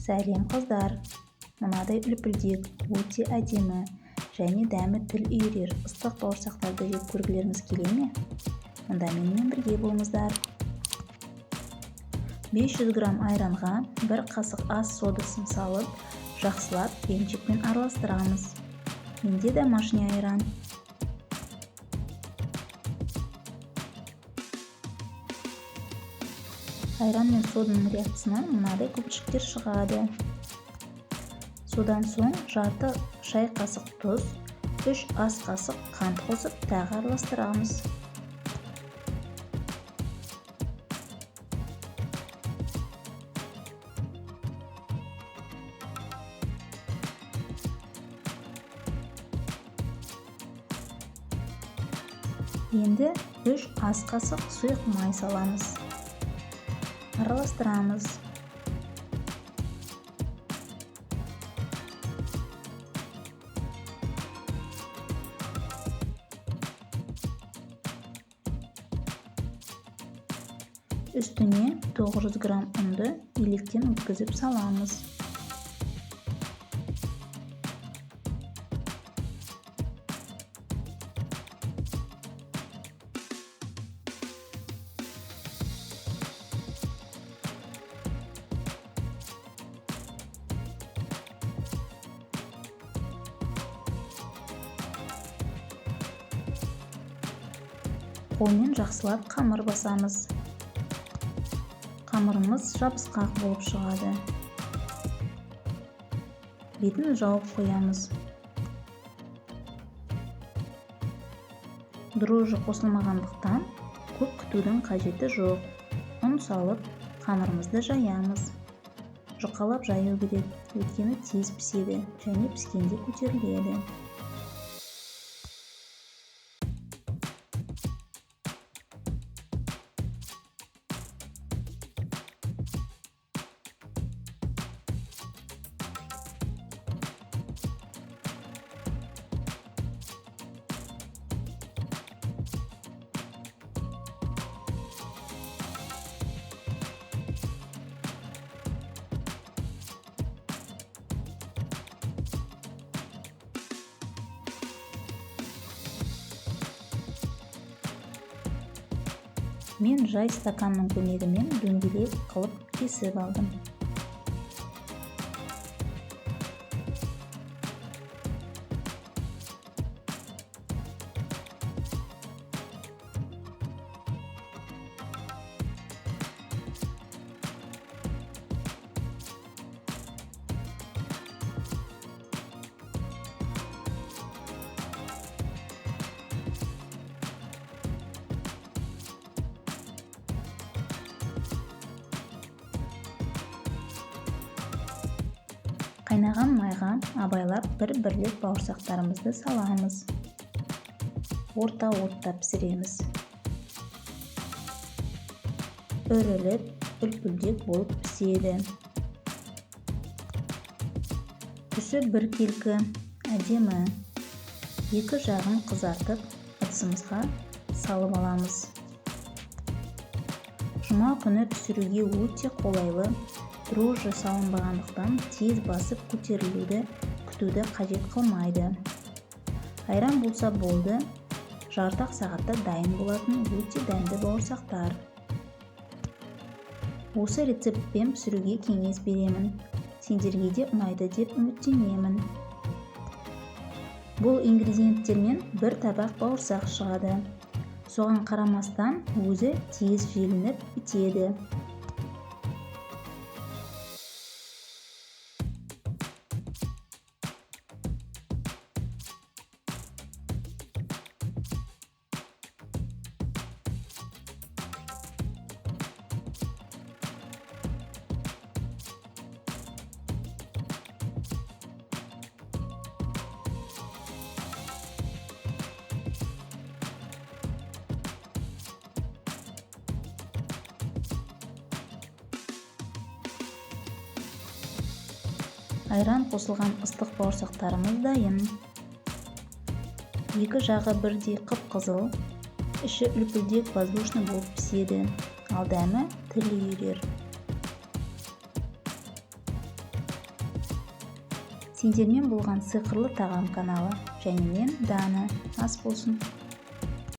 Сәлем қыздар! Мынадай үлпілдек, өте әдемі және дәмі тіл үйірер ыстық бауырсақтарды жеп көргілеріңіз келе ме? Онда менімен бірге болыңыздар. 500 грамм айранға 1 қасық ас содасын салып, жақсылап емшекпен араластырамыз. Менде домашний айран. Айран мен соданың реакциясынан мынадай көпіршіктер шығады. Содан соң жарты шай қасық тұз, 3 ас қасық қант қосып тағы араластырамыз. Енді 3 ас қасық сұйық май саламыз. Араластырамыз. Үстіне 900 грамм ұнды електен өткізіп саламыз. Қолмен жақсылап қамыр басамыз. Қамырымыз жабысқақ болып шығады. Бетін жауып қоямыз. Дрожжи қосылмағандықтан көп күтудің қажеті жоқ. Ұн салып, қамырымызды жаямыз. Жұқалап жаю керек, өйткені тез піседі және піскенде көтеріледі. Мен жай стаканның көмегімен дөңгелек қылып кесіп алдым. Қайнаған майға абайлап бір-бірлеп бауырсақтарымызды саламыз. Орта отта пісіреміз. Өріліп, үлпілдек болып піседі. Түсі біркелкі, әдемі. Екі жағын қызартып, ыдысымызға салып аламыз. Жұма күні пісіруге өте қолайлы. Дрожжи салынбағандықтан тез басып көтерілуді күтуді қажет қылмайды. Айран болса болды, жарты сағатта дайын болатын өте дәмді бауырсақтар. Осы рецептпен пісіруге кеңес беремін. Сендерге де ұнайды деп үміттенемін. Бұл ингредиенттермен бір табақ бауырсақ шығады. Соған қарамастан өзі тез желініп бітеді. Айран қосылған ыстық бауырсақтарымыз дайын. Екі жағы бірдей қып-қызыл, іші үлпілдек воздушный болып піседі, ал дәмі тіл үйірер. Сендермен болған сиқырлы тағам каналы және мен Дана. Ас болсын.